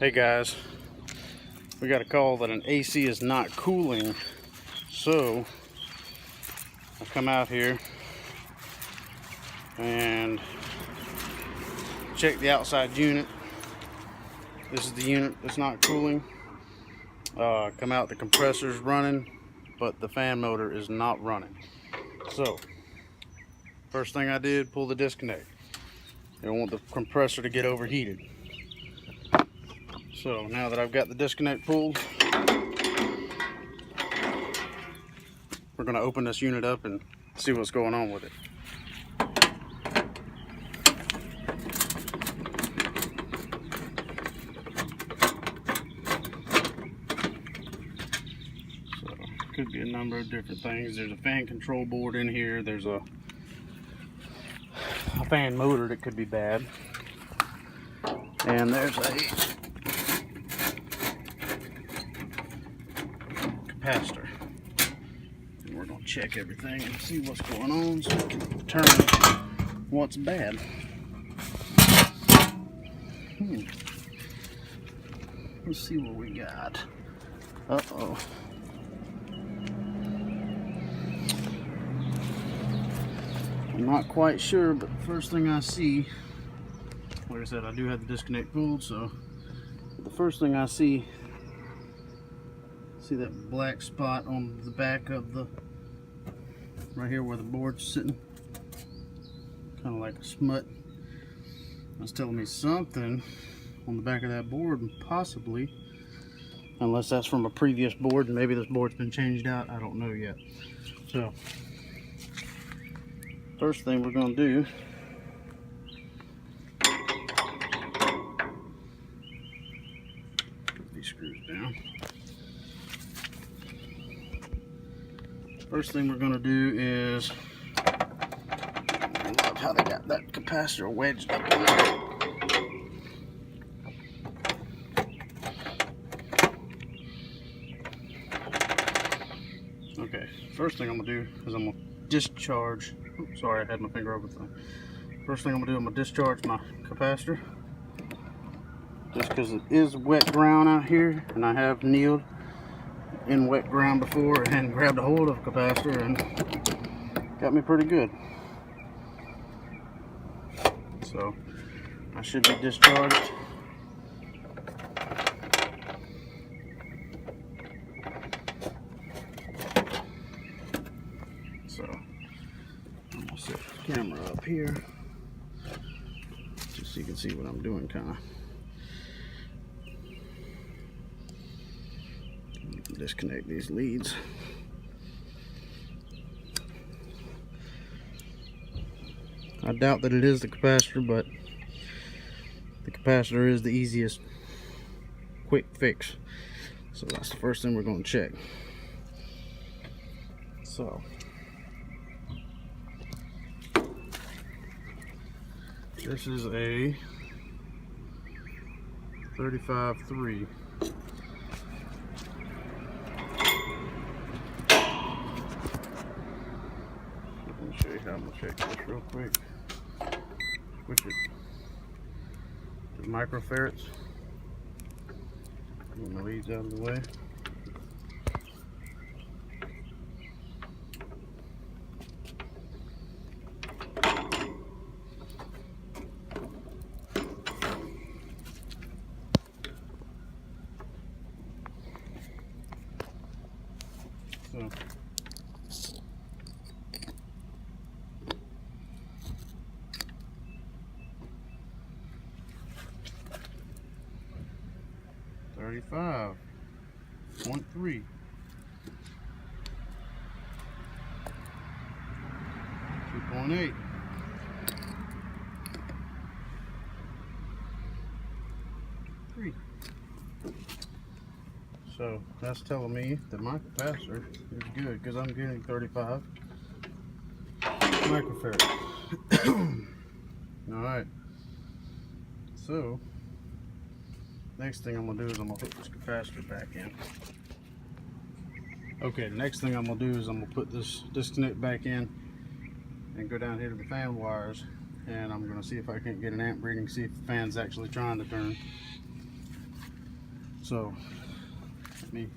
Hey guys, we got a call that an AC is not cooling, so I come out here and check the outside unit. This is the unit that's not cooling. Come out, the compressor's running, but the fan motor is not running. So first thing I did, pull the disconnect. I don't want the compressor to get overheated. So now that I've got the disconnect pulled, we're going to open this unit up and see what's going on with it. So could be a number of different things. There's a fan control board in here. There's a fan motor that could be bad. And there's a capacitor. And we're going to check everything and see what's going on so we can determine what's bad. Let's see what we got. Uh-oh. I'm not quite sure, but the first thing I see, like I said, I do have the disconnect pulled, so the first thing I see that black spot on the back of the, right here where the board's sitting, kind of like a smut. That's telling me something on the back of that board, and possibly, unless that's from a previous board and maybe this board's been changed out, I don't know yet. So first thing we're going to do, put these screws down. First thing we're going to do is, I love how they got that capacitor wedged up in there. Okay, first thing I'm going to do is I'm going to discharge. Oops, sorry, I had my finger over the thing. First thing I'm going to do, I'm going to discharge my capacitor. Just because it is wet ground out here, and I have kneeled in wet ground before and grabbed a hold of a capacitor and got me pretty good. So I should be discharged. So I'm gonna set the camera up here just so you can see what I'm doing, kind of. Disconnect these leads. I doubt that it is the capacitor, but the capacitor is the easiest quick fix. So that's the first thing we're going to check. So this is a 35-3. Let me show you how I'm going to check this real quick. Switch it to microfarads. Get my leads out of the way. So 35.3. 2.8. So that's telling me that my capacitor is good because I'm getting 35 microfarad. Alright. So next thing I'm going to do is I'm going to put this capacitor back in. Okay, the next thing I'm going to do is I'm going to put this disconnect back in and go down here to the fan wires, and I'm going to see if I can't get an amp reading, see if the fan's actually trying to turn. So let me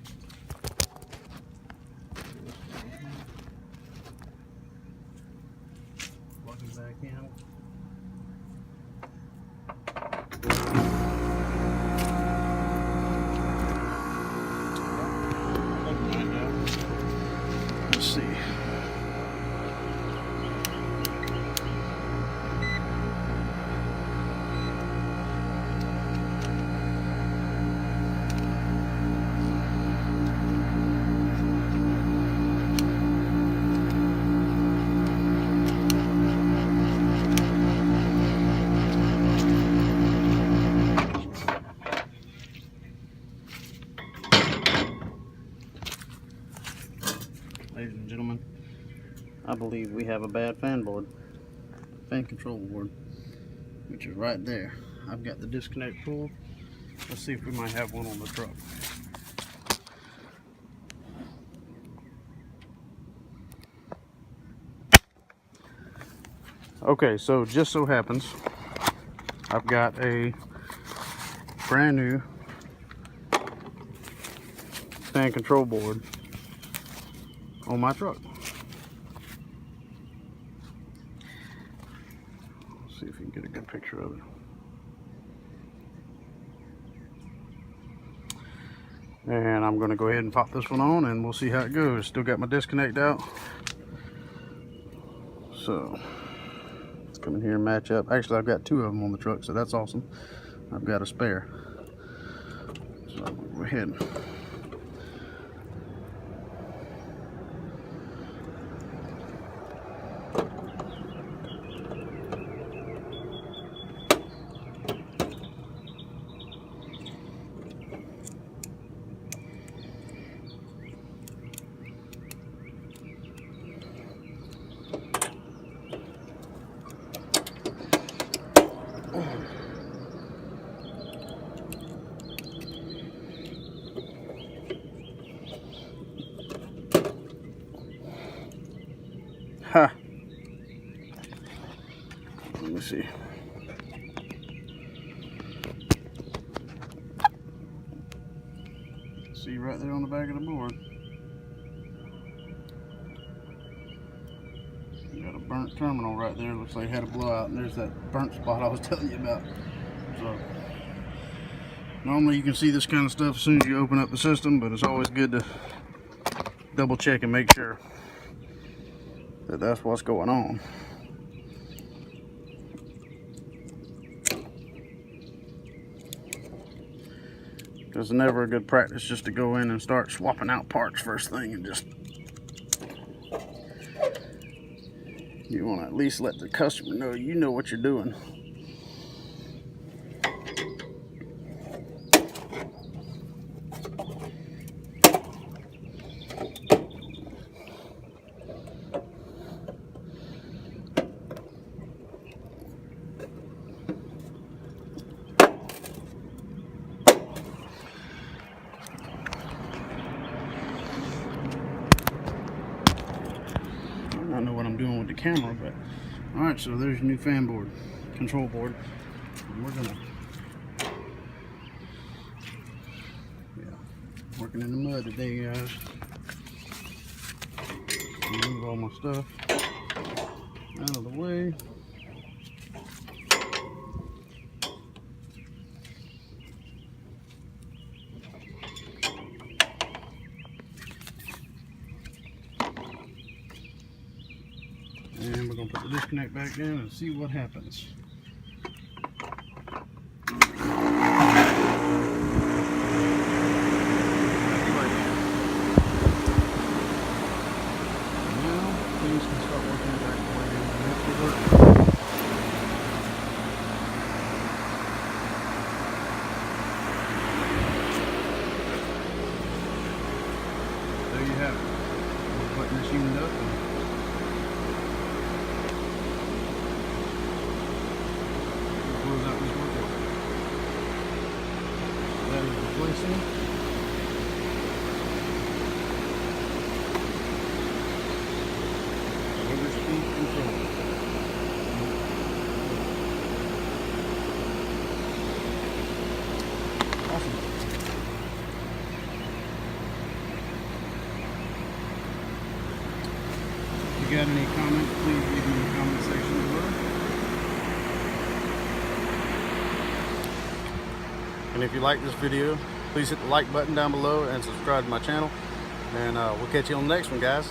plug it back in. Let's see. Ladies and gentlemen, I believe we have a bad fan board, fan control board, which is right there. I've got the disconnect pulled. Let's see if we might have one on the truck. Okay, so just so happens I've got a brand new fan control board on my truck. Let's see if we can get a good picture of it. And I'm going to go ahead and pop this one on and we'll see how it goes. Still got my disconnect out. So let's come in here and match up. Actually, I've got two of them on the truck, so that's awesome. I've got a spare. So I'm going to go ahead and ha. Let me see. See right there on the back of the board. You got a burnt terminal right there. Looks like it had a blowout, and there's that burnt spot I was telling you about. So normally you can see this kind of stuff as soon as you open up the system, but it's always good to double check and make sure that that's what's going on. Because it's never a good practice just to go in and start swapping out parts first thing, and just, you want to at least let the customer know you know what you're doing. I don't know what I'm doing with the camera, but all right, so there's your new fan board, control board. And we're gonna, working in the mud today, guys. Move all my stuff out of the way. And we're going to put the disconnect back in and see what happens. Now things can start working back the way they want to work. There you have it. We're putting this unit up. Close out this work order. That is replacing. Motor speed control. Awesome. you got any comments, please leave them in the comment section below. And if you like this video, please hit the like button down below and subscribe to my channel. And we'll catch you on the next one, guys.